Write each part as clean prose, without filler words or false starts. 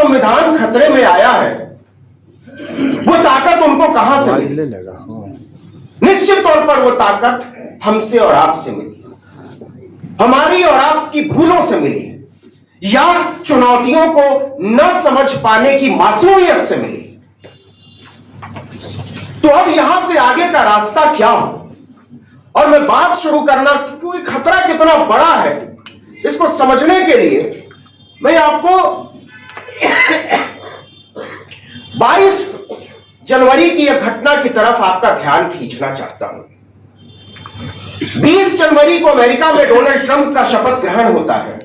संविधान खतरे में आया है, वो ताकत उनको कहां से मिली? निश्चित तौर पर वो ताकत हमसे और आपसे मिली, हमारी और आपकी भूलों से मिली, या चुनौतियों को न समझ पाने की मासूमियत से मिली। तो अब यहां से आगे का रास्ता क्या हो? और मैं बात शुरू करना, क्योंकि खतरा कितना बड़ा है इसको समझने के लिए मैं आपको 22 जनवरी की एक घटना की तरफ आपका ध्यान खींचना चाहता हूं। 20 जनवरी को अमेरिका में डोनाल्ड ट्रंप का शपथ ग्रहण होता है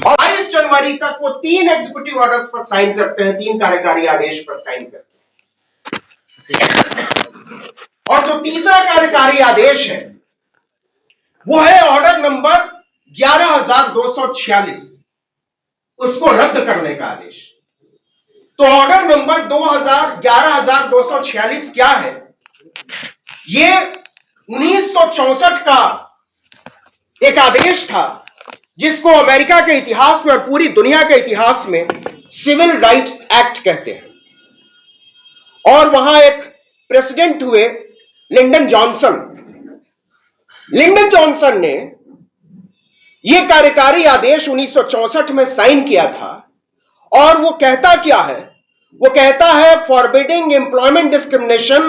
और 22 जनवरी तक वो 3 एग्जीक्यूटिव ऑर्डर्स पर साइन करते हैं, 3 कार्यकारी आदेश पर साइन करते हैं। और जो तीसरा कार्यकारी आदेश है वो है ऑर्डर नंबर 11246, उसको रद्द करने का आदेश। तो ऑर्डर नंबर 11246 क्या है? ये 1964 का एक आदेश था जिसको अमेरिका के इतिहास में और पूरी दुनिया के इतिहास में सिविल राइट्स एक्ट कहते हैं। और वहां एक प्रेसिडेंट हुए लिंडन जॉनसन। लिंडन जॉनसन ने यह कार्यकारी आदेश 1964 में साइन किया था और वो कहता क्या है? वो कहता है forbidding employment discrimination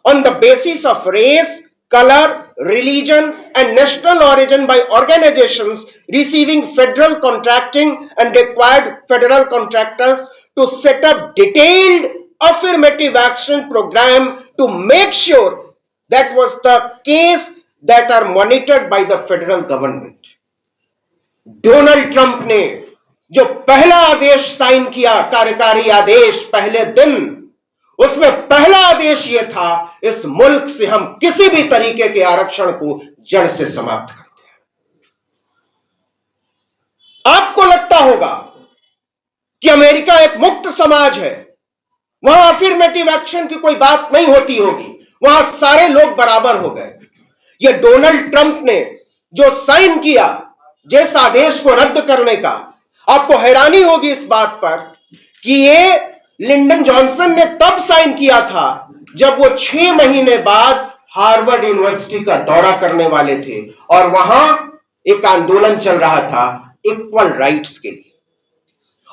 on the basis of race, color, religion and national origin by organizations receiving federal contracting and required federal contractors to set up detailed affirmative action program to make sure that was the case that are monitored by the federal government. Donald Trump ने जो पहला आदेश sign किया, कार्यकारी आदेश, पहले दिन, उसमें पहला आदेश यह था, इस मुल्क से हम किसी भी तरीके के आरक्षण को जड़ से समाप्त करते हैं। आपको लगता होगा कि अमेरिका एक मुक्त समाज है, वहां अफर्मेटिव एक्शन की कोई बात नहीं होती होगी, वहां सारे लोग बराबर हो गए। यह डोनाल्ड ट्रंप ने जो साइन किया जिस आदेश को रद्द करने का, आपको हैरानी होगी इस बात पर कि यह लिंडन जॉनसन ने तब साइन किया था जब वो 6 महीने बाद हार्वर्ड यूनिवर्सिटी का दौरा करने वाले थे और वहां एक आंदोलन चल रहा था इक्वल राइट्स के लिए।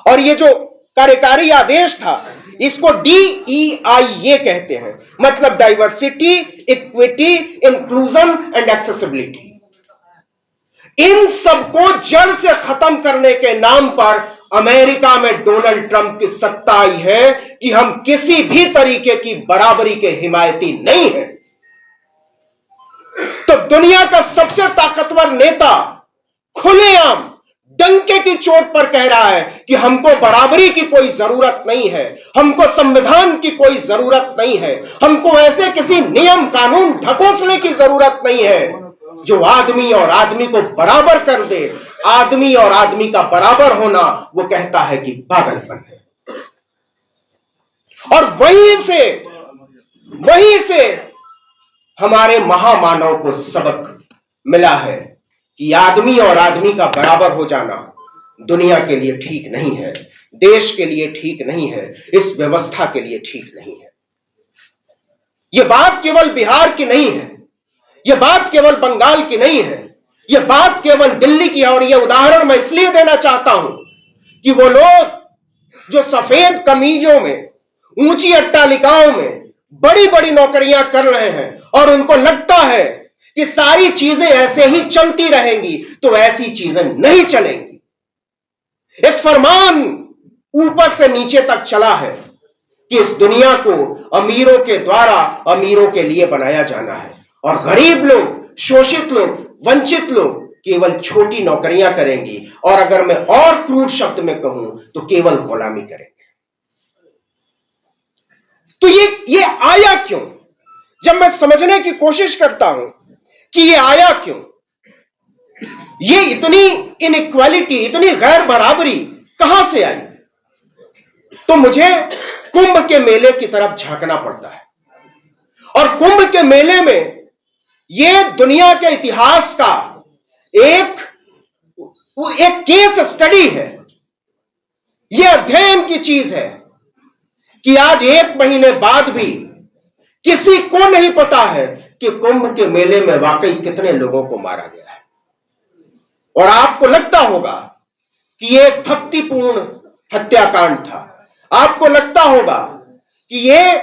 और ये जो कार्यकारी आदेश था इसको DEI कहते हैं, मतलब diversity, equity, inclusion and accessibility. इन सबको जड़ से खत्म करने के नाम पर अमेरिका में डोनाल्ड ट्रंप की सत्ता आई है कि हम किसी भी तरीके की बराबरी के हिमायती नहीं हैं। तो दुनिया का सबसे ताकतवर नेता खुलेआम डंके की चोट पर कह रहा है कि हमको बराबरी की कोई जरूरत नहीं है, हमको संविधान की कोई जरूरत नहीं है, हमको ऐसे किसी नियम कानून ढकोसले की जरूरत नहीं है जो आदमी और आदमी को बराबर कर दे। आदमी और आदमी का बराबर होना वो कहता है कि पागलपन है। और वहीं से हमारे महामानव को सबक मिला है कि आदमी और आदमी का बराबर हो जाना दुनिया के लिए ठीक नहीं है, देश के लिए ठीक नहीं है, इस व्यवस्था के लिए ठीक नहीं है। यह बात केवल बिहार की नहीं है, यह बात केवल बंगाल की नहीं है, यह बात केवल दिल्ली की है। और यह उदाहरण मैं इसलिए देना चाहता हूं कि वो लोग जो सफेद कमीजों में, ऊंची अट्टालिकाओं में बड़ी बड़ी नौकरियां कर रहे हैं और उनको लगता है कि सारी चीजें ऐसे ही चलती रहेंगी, तो ऐसी चीजें नहीं चलेंगी। एक फरमान ऊपर से नीचे तक चला है कि इस दुनिया को अमीरों के द्वारा अमीरों के लिए बनाया जाना है और गरीब लोग, शोषित लोग, वंचित लोग केवल छोटी नौकरियां करेंगी और अगर मैं और क्रूर शब्द में कहूं तो केवल गुलामी करेंगे। तो ये आया क्यों? जब मैं समझने की कोशिश करता हूं कि ये आया क्यों, ये इतनी इनइक्वालिटी, इतनी गैर बराबरी कहां से आई, तो मुझे कुंभ के मेले की तरफ झांकना पड़ता है। और कुंभ के मेले में यह दुनिया के इतिहास का एक केस स्टडी है। यह अध्ययन की चीज है कि आज 1 महीने बाद भी किसी को नहीं पता है कि कुंभ के मेले में वाकई कितने लोगों को मारा गया है। और आपको लगता होगा कि यह एक भक्तिपूर्ण हत्याकांड था, आपको लगता होगा कि यह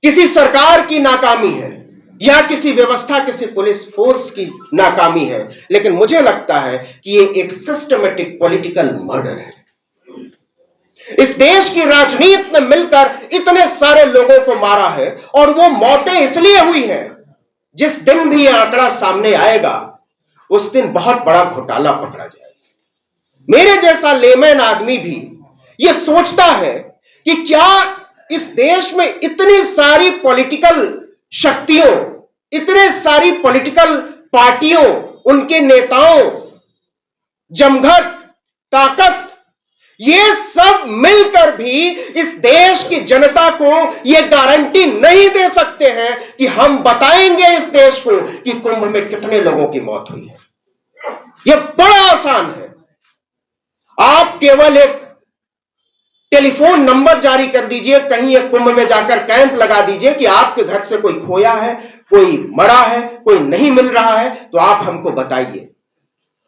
किसी सरकार की नाकामी है या किसी व्यवस्था, किसी पुलिस फोर्स की नाकामी है, लेकिन मुझे लगता है कि यह एक सिस्टमेटिक पॉलिटिकल मर्डर है। इस देश की राजनीति ने मिलकर इतने सारे लोगों को मारा है और वो मौतें इसलिए हुई हैं, जिस दिन भी यह आंकड़ा सामने आएगा उस दिन बहुत बड़ा घोटाला पकड़ा जाएगा। मेरे जैसा लेमैन आदमी भी यह सोचता है कि क्या इस देश में इतनी सारी पॉलिटिकल शक्तियों, इतने सारी पॉलिटिकल पार्टियों, उनके नेताओं, जमघट, ताकत, ये सब मिलकर भी इस देश की जनता को ये गारंटी नहीं दे सकते हैं कि हम बताएंगे इस देश को कि कुंभ में कितने लोगों की मौत हुई है। यह बड़ा आसान है। आप केवल एक टेलीफोन नंबर जारी कर दीजिए, कहीं एक कुंभ में जाकर कैंप लगा दीजिए कि आपके घर से कोई खोया है, कोई मरा है, कोई नहीं मिल रहा है, तो आप हमको बताइए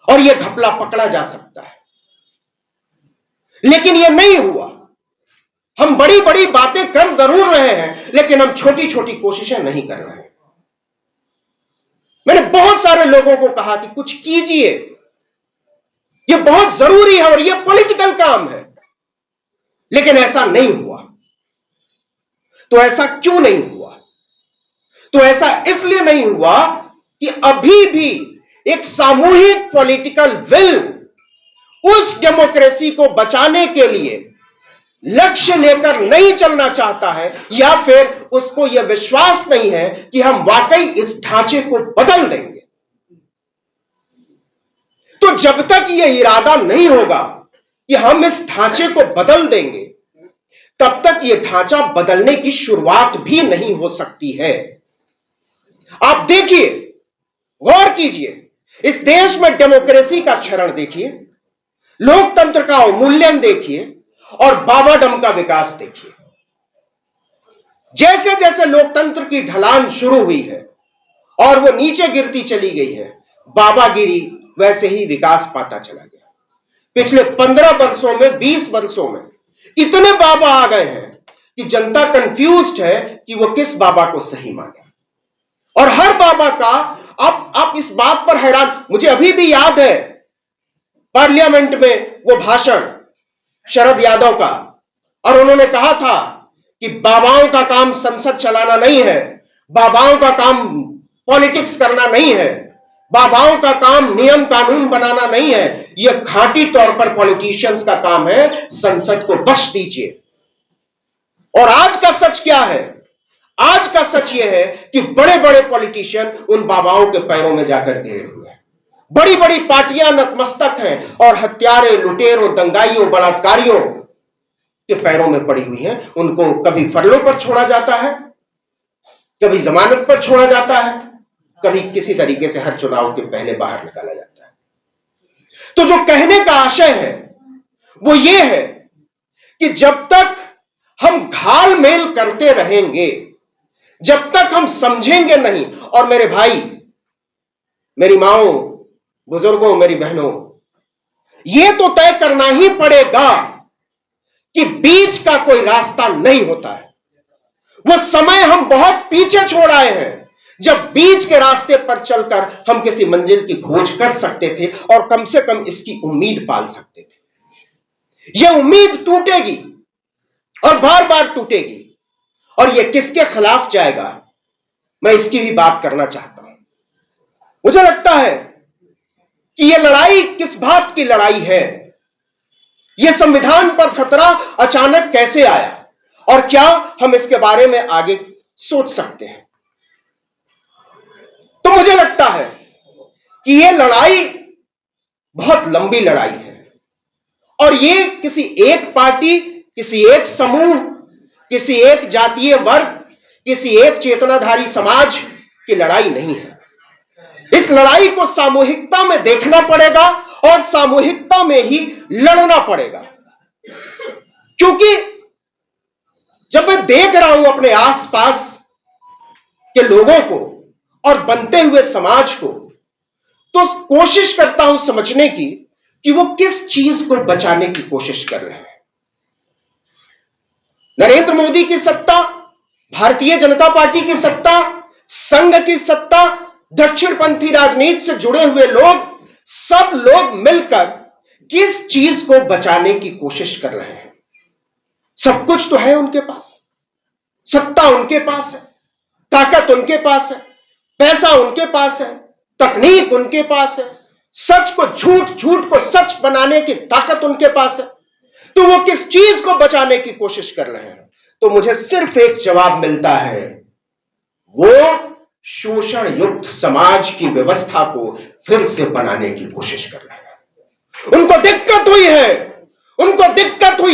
और यह घपला पकड़ा जा सकता है। लेकिन यह नहीं हुआ। हम बड़ी बड़ी बातें कर जरूर रहे हैं, लेकिन हम छोटी छोटी कोशिशें नहीं कर रहे हैं। मैंने बहुत सारे लोगों को कहा कि कुछ कीजिए, यह बहुत जरूरी है और यह पॉलिटिकल काम है, लेकिन ऐसा नहीं हुआ। तो ऐसा क्यों नहीं हुआ? तो ऐसा इसलिए नहीं हुआ कि अभी भी एक सामूहिक पॉलिटिकल विल उस डेमोक्रेसी को बचाने के लिए लक्ष्य लेकर नहीं चलना चाहता है, या फिर उसको यह विश्वास नहीं है कि हम वाकई इस ढांचे को बदल देंगे। तो जब तक यह इरादा नहीं होगा कि हम इस ढांचे को बदल देंगे, तब तक यह ढांचा बदलने की शुरुआत भी नहीं हो सकती है। आप देखिए, गौर कीजिए, इस देश में डेमोक्रेसी का क्षरण देखिए, लोकतंत्र का अवमूल्यन देखिए और बाबाडम का विकास देखिए। जैसे जैसे लोकतंत्र की ढलान शुरू हुई है और वो नीचे गिरती चली गई है, बाबागिरी वैसे ही विकास पाता चला गया। पिछले 15 वर्षों में, 20 वर्षों में इतने बाबा आ गए हैं कि जनता कंफ्यूज्ड है कि वो किस बाबा को सही माने। और हर बाबा का आप इस बात पर हैरान, मुझे अभी भी याद है पार्लियामेंट में वो भाषण शरद यादव का, और उन्होंने कहा था कि बाबाओं का काम संसद चलाना नहीं है, बाबाओं का काम पॉलिटिक्स करना नहीं है, बाबाओं का काम नियम कानून बनाना नहीं है, यह खांटी तौर पर पॉलिटिशियंस का काम है, संसद को बख्श दीजिए। और आज का सच क्या है? आज का सच यह है कि बड़े बड़े पॉलिटिशियन उन बाबाओं के पैरों में जाकर गिरे हुए हैं। बड़ी बड़ी पार्टियां नतमस्तक हैं और हत्यारे, लुटेरों, दंगाइयों, बलात्कारियों के पैरों में पड़ी हुई हैं। उनको कभी फरलों पर छोड़ा जाता है, कभी जमानत पर छोड़ा जाता है, कभी किसी तरीके से हर चुनाव के पहले बाहर निकाला जाता है। तो जो कहने का आशय है वो ये है कि जब तक हम घाल मेल करते रहेंगे, जब तक हम समझेंगे नहीं, और मेरे भाई, मेरी माओ, बुजुर्गों, मेरी बहनों, यह तो तय करना ही पड़ेगा कि बीच का कोई रास्ता नहीं होता है। वो समय हम बहुत पीछे छोड़ आए हैं जब बीच के रास्ते पर चलकर हम किसी मंजिल की खोज कर सकते थे और कम से कम इसकी उम्मीद पाल सकते थे। यह उम्मीद टूटेगी और बार बार टूटेगी, और यह किसके खिलाफ जाएगा, मैं इसकी भी बात करना चाहता हूं। मुझे लगता है कि यह लड़ाई किस बात की लड़ाई है, यह संविधान पर खतरा अचानक कैसे आया, और क्या हम इसके बारे में आगे सोच सकते हैं। तो मुझे लगता है कि यह लड़ाई बहुत लंबी लड़ाई है, और यह किसी एक पार्टी, किसी एक समूह, किसी एक जातीय वर्ग, किसी एक चेतनाधारी समाज की लड़ाई नहीं है। इस लड़ाई को सामूहिकता में देखना पड़ेगा और सामूहिकता में ही लड़ना पड़ेगा। क्योंकि जब मैं देख रहा हूं अपने आसपास के लोगों को और बनते हुए समाज को, तो कोशिश करता हूं समझने की कि वो किस चीज को बचाने की कोशिश कर रहे हैं। नरेंद्र मोदी की सत्ता, भारतीय जनता पार्टी की सत्ता, संघ की सत्ता, दक्षिणपंथी राजनीति से जुड़े हुए लोग, सब लोग मिलकर किस चीज को बचाने की कोशिश कर रहे हैं। सब कुछ तो है उनके पास, सत्ता उनके पास है, ताकत उनके पास है, पैसा उनके पास है, तकनीक उनके पास है, सच को झूठ, झूठ को सच बनाने की ताकत उनके पास है। तो वो किस चीज को बचाने की कोशिश कर रहे हैं? तो मुझे सिर्फ एक जवाब मिलता है, वो शोषण युक्त समाज की व्यवस्था को फिर से बनाने की कोशिश कर रहे हैं। उनको दिक्कत हुई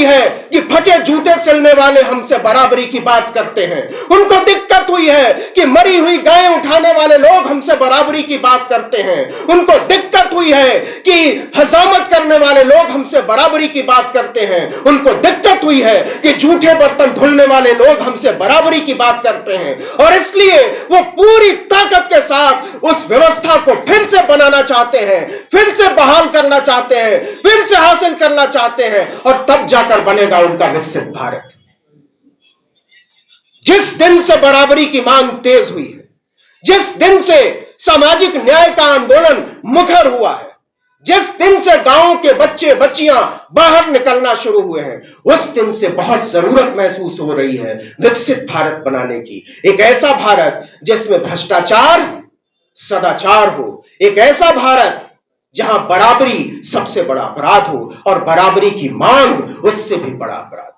है कि फटे जूते सिलने वाले हमसे बराबरी की बात करते हैं। उनको दिक्कत हुई है कि मरी हुई गायें उठाने वाले लोग हमसे बराबरी की बात करते हैं। उनको दिक्कत हुई है कि हजामत करने वाले लोग हमसे बराबरी की बात करते हैं। उनको दिक्कत हुई है कि झूठे बर्तन धुलने वाले लोग हमसे बराबरी की बात करते हैं। और इसलिए वो पूरी ताकत के साथ उस व्यवस्था को फिर से बनाना चाहते हैं, फिर से बहाल करना चाहते हैं, फिर से हासिल करना चाहते हैं, और तब जाकर बनेगा उनका विकसित भारत। जिस दिन से बराबरी की मांग तेज हुई है, जिस दिन से सामाजिक न्याय का आंदोलन मुखर हुआ है, जिस दिन से गांवों के बच्चे बच्चियां बाहर निकलना शुरू हुए हैं, उस दिन से बहुत जरूरत महसूस हो रही है विकसित भारत बनाने की। एक ऐसा भारत जिसमें भ्रष्टाचार सदाचार हो, एक ऐसा भारत जहां बराबरी सबसे बड़ा अपराध हो और बराबरी की मांग उससे भी बड़ा अपराध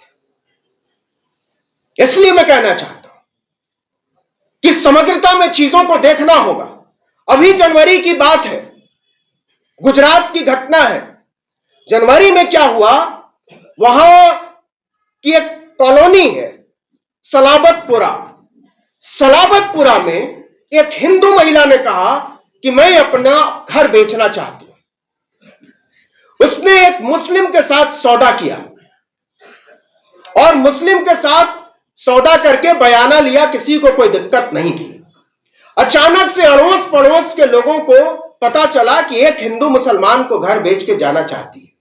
है। इसलिए मैं कहना चाहता हूं कि समग्रता में चीजों को देखना होगा। अभी जनवरी की बात है, गुजरात की घटना है। जनवरी में क्या हुआ, वहां की एक कॉलोनी है सलाबतपुरा। सलाबतपुरा में एक हिंदू महिला ने कहा कि मैं अपना घर बेचना चाहती हूं। उसने एक मुस्लिम के साथ सौदा किया और मुस्लिम के साथ सौदा करके बयाना लिया, किसी को कोई दिक्कत नहीं थी। अचानक से अड़ोस पड़ोस के लोगों को पता चला कि एक हिंदू मुसलमान को घर बेच के जाना चाहती है।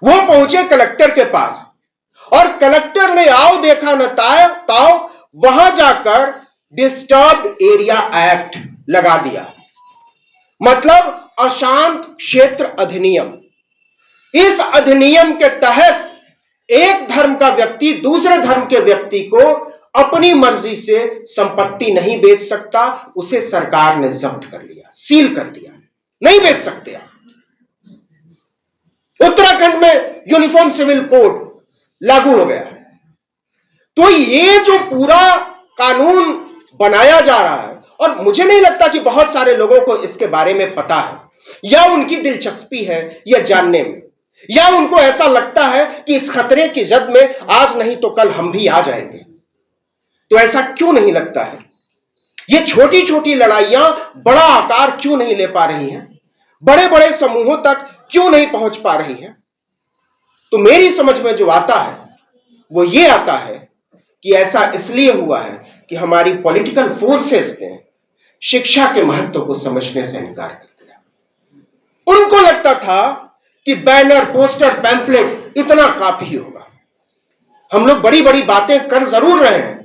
वो पहुंचे कलेक्टर के पास और कलेक्टर ने आओ देखा न ताओ वहां जाकर डिस्टर्ब्ड एरिया एक्ट लगा दिया, मतलब अशांत क्षेत्र अधिनियम। इस अधिनियम के तहत एक धर्म का व्यक्ति दूसरे धर्म के व्यक्ति को अपनी मर्जी से संपत्ति नहीं बेच सकता। उसे सरकार ने जब्त कर लिया, सील कर दिया, नहीं बेच सकते आप। उत्तराखंड में यूनिफॉर्म सिविल कोड लागू हो गया है। तो ये जो पूरा कानून बनाया जा रहा है, और मुझे नहीं लगता कि बहुत सारे लोगों को इसके बारे में पता है या उनकी दिलचस्पी है यह जानने में, या उनको ऐसा लगता है कि इस खतरे की जद में आज नहीं तो कल हम भी आ जाएंगे। तो ऐसा क्यों नहीं लगता है? ये छोटी छोटी लड़ाइयां बड़ा आकार क्यों नहीं ले पा रही हैं? बड़े बड़े समूहों तक क्यों नहीं पहुंच पा रही हैं? तो मेरी समझ में जो आता है वो ये आता है कि ऐसा इसलिए हुआ है कि हमारी पॉलिटिकल फोर्सेस ने शिक्षा के महत्व को समझने से इनकार कर दिया। उनको लगता था कि बैनर, पोस्टर, पैम्फलेट इतना काफी होगा। हम लोग बड़ी बड़ी बातें कर जरूर रहे हैं,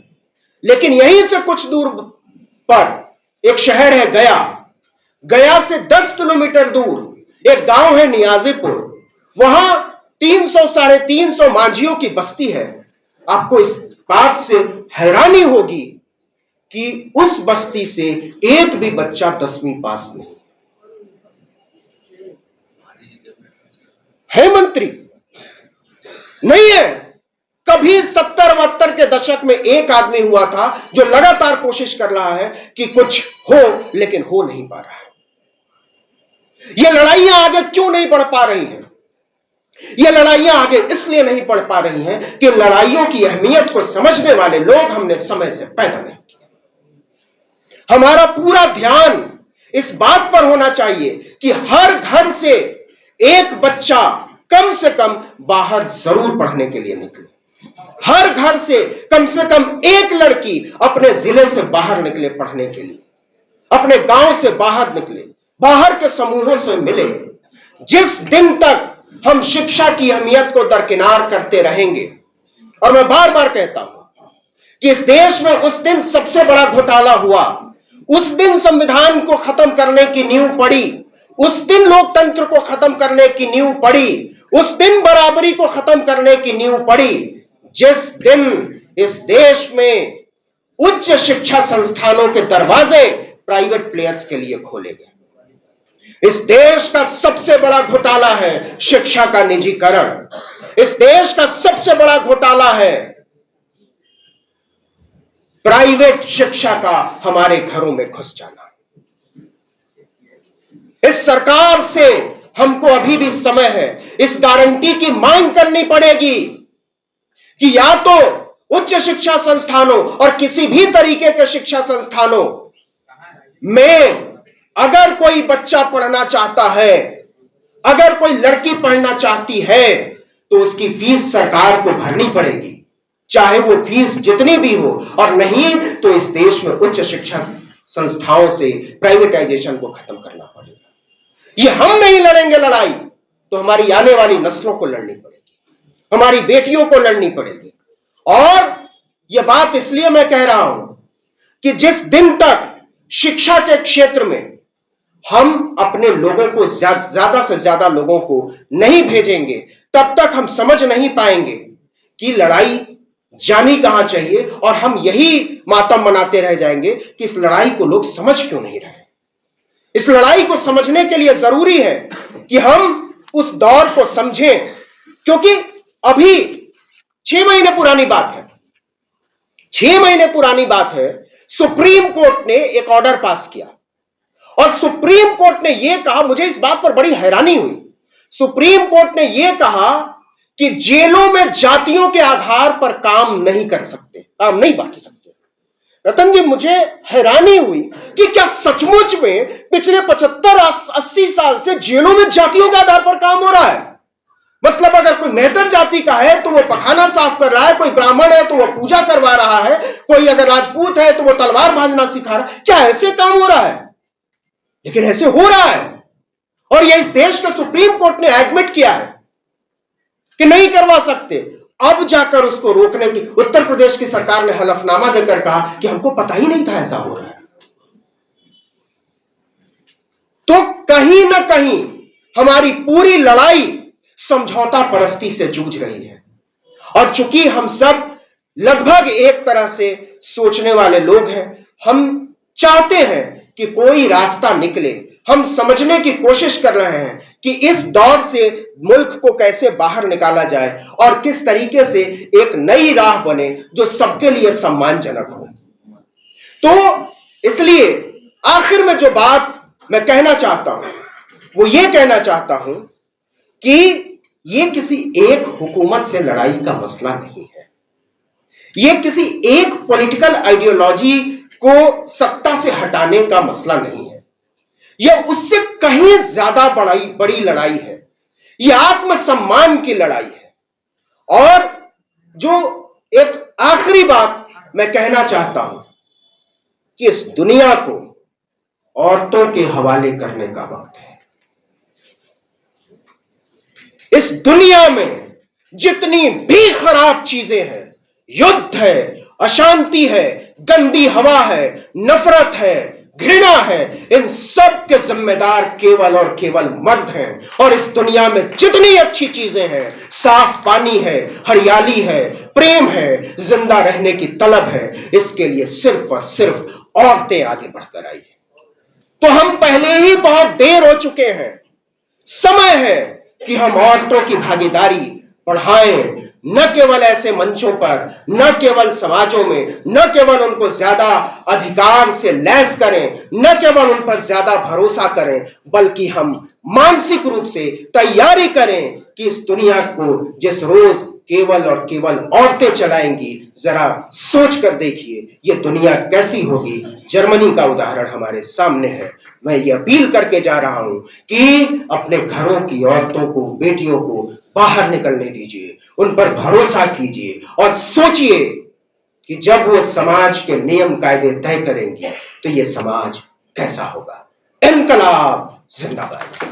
लेकिन यहीं से कुछ दूर पर एक शहर है गया। गया से 10 किलोमीटर दूर एक गांव है नियाजीपुर। वहां 300-350 मांझियों की बस्ती है। आपको इस बात से हैरानी होगी कि उस बस्ती से एक भी बच्चा 10वीं पास नहीं है। मंत्री नहीं है। कभी 70-72 के दशक में एक आदमी हुआ था जो लगातार कोशिश कर रहा है कि कुछ हो, लेकिन हो नहीं पा रहा है। ये लड़ाइयां आगे क्यों नहीं बढ़ पा रही हैं? ये लड़ाइयां आगे इसलिए नहीं बढ़ पा रही हैं कि लड़ाइयों की अहमियत को समझने वाले लोग हमने समय से पैदा नहीं किया। हमारा पूरा ध्यान इस बात पर होना चाहिए कि हर घर से एक बच्चा कम से कम बाहर जरूर पढ़ने के लिए निकले। हर घर से कम एक लड़की अपने जिले से बाहर निकले पढ़ने के लिए, अपने गांव से बाहर निकले, बाहर के समूहों से मिले। जिस दिन तक हम शिक्षा की अहमियत को दरकिनार करते रहेंगे, और मैं बार बार कहता हूं कि इस देश में उस दिन सबसे बड़ा घोटाला हुआ, उस दिन संविधान को खत्म करने की नींव पड़ी, उस दिन लोकतंत्र को खत्म करने की नींव पड़ी, उस दिन बराबरी को खत्म करने की नींव पड़ी, जिस दिन इस देश में उच्च शिक्षा संस्थानों के दरवाजे प्राइवेट प्लेयर्स के लिए खोले गए। इस देश का सबसे बड़ा घोटाला है शिक्षा का निजीकरण। इस देश का सबसे बड़ा घोटाला है प्राइवेट शिक्षा का हमारे घरों में घुस जाना। इस सरकार से हमको अभी भी समय है इस गारंटी की मांग करनी पड़ेगी कि या तो उच्च शिक्षा संस्थानों और किसी भी तरीके के शिक्षा संस्थानों में अगर कोई बच्चा पढ़ना चाहता है, अगर कोई लड़की पढ़ना चाहती है, तो उसकी फीस सरकार को भरनी पड़ेगी, चाहे वो फीस जितनी भी हो, और नहीं तो इस देश में उच्च शिक्षा संस्थाओं से प्राइवेटाइजेशन को खत्म करना पड़ेगा। ये हम नहीं लड़ेंगे लड़ाई तो हमारी आने वाली नस्लों को लड़नी पड़ेगी, हमारी बेटियों को लड़नी पड़ेगी। और यह बात इसलिए मैं कह रहा हूं कि जिस दिन तक शिक्षा के क्षेत्र में हम अपने लोगों को ज्यादा से ज्यादा लोगों को नहीं भेजेंगे, तब तक हम समझ नहीं पाएंगे कि लड़ाई जानी कहां चाहिए, और हम यही मातम मनाते रह जाएंगे कि इस लड़ाई को लोग समझ क्यों नहीं रहे। इस लड़ाई को समझने के लिए जरूरी है कि हम उस दौर को समझें, क्योंकि अभी 6 महीने पुरानी बात है, 6 महीने पुरानी बात है, सुप्रीम कोर्ट ने एक ऑर्डर पास किया और सुप्रीम कोर्ट ने यह कहा, मुझे इस बात पर बड़ी हैरानी हुई, सुप्रीम कोर्ट ने यह कहा कि जेलों में जातियों के आधार पर काम नहीं कर सकते, काम नहीं बांट सकते। रतन जी, मुझे हैरानी हुई कि क्या सचमुच में पिछले 75-80 साल से जेलों में जातियों के आधार पर काम हो रहा है? मतलब अगर कोई मेहतर जाति का है तो वो पखाना साफ कर रहा है, कोई ब्राह्मण है तो वो पूजा करवा रहा है, कोई अगर राजपूत है तो वो तलवार भांजना सिखा रहा है। क्या ऐसे काम हो रहा है? लेकिन ऐसे हो रहा है, और यह इस देश का सुप्रीम कोर्ट ने एडमिट किया है कि नहीं करवा सकते। अब जाकर उसको रोकने की उत्तर प्रदेश की सरकार ने हलफनामा देकर कहा कि हमको पता ही नहीं था ऐसा हो रहा है। तो कहीं ना कहीं हमारी पूरी लड़ाई समझौता परस्ती से जूझ रही है, और चूंकि हम सब लगभग एक तरह से सोचने वाले लोग हैं, हम चाहते हैं कि कोई रास्ता निकले। हम समझने की कोशिश कर रहे हैं कि इस दौर से मुल्क को कैसे बाहर निकाला जाए और किस तरीके से एक नई राह बने जो सबके लिए सम्मानजनक हो। तो इसलिए आखिर में जो बात मैं कहना चाहता हूं वो ये कहना चाहता हूं कि ये किसी एक हुकूमत से लड़ाई का मसला नहीं है, ये किसी एक पॉलिटिकल आइडियोलॉजी को सत्ता से हटाने का मसला नहीं है, यह उससे कहीं ज्यादा बड़ी लड़ाई है। यह आत्मसम्मान की लड़ाई है। और जो एक आखिरी बात मैं कहना चाहता हूं कि इस दुनिया को औरतों के हवाले करने का वक्त है। इस दुनिया में जितनी भी खराब चीजें हैं, युद्ध है, अशांति है, गंदी हवा है, नफरत है, घृणा है, इन सब के जिम्मेदार केवल और केवल मर्द हैं। और इस दुनिया में जितनी अच्छी चीजें हैं, साफ पानी है, हरियाली है, प्रेम है, जिंदा रहने की तलब है, इसके लिए सिर्फ और सिर्फ औरतें आगे बढ़कर आई है। तो हम पहले ही बहुत देर हो चुके हैं। समय है कि हम औरतों की भागीदारी बढ़ाएं, न केवल ऐसे मंचों पर, न केवल समाजों में, न केवल उनको ज्यादा अधिकार से लैस करें, न केवल उन पर ज्यादा भरोसा करें, बल्कि हम मानसिक रूप से तैयारी करें कि इस दुनिया को जिस रोज केवल और केवल औरतें चलाएंगी। जरा सोच कर देखिए ये दुनिया कैसी होगी। जर्मनी का उदाहरण हमारे सामने है। मैं ये अपील करके जा रहा हूं कि अपने घरों की औरतों को, बेटियों को बाहर निकलने दीजिए, उन पर भरोसा कीजिए और सोचिए कि जब वो समाज के नियम कायदे तय करेंगी तो ये समाज कैसा होगा। इनकलाब जिंदाबाद।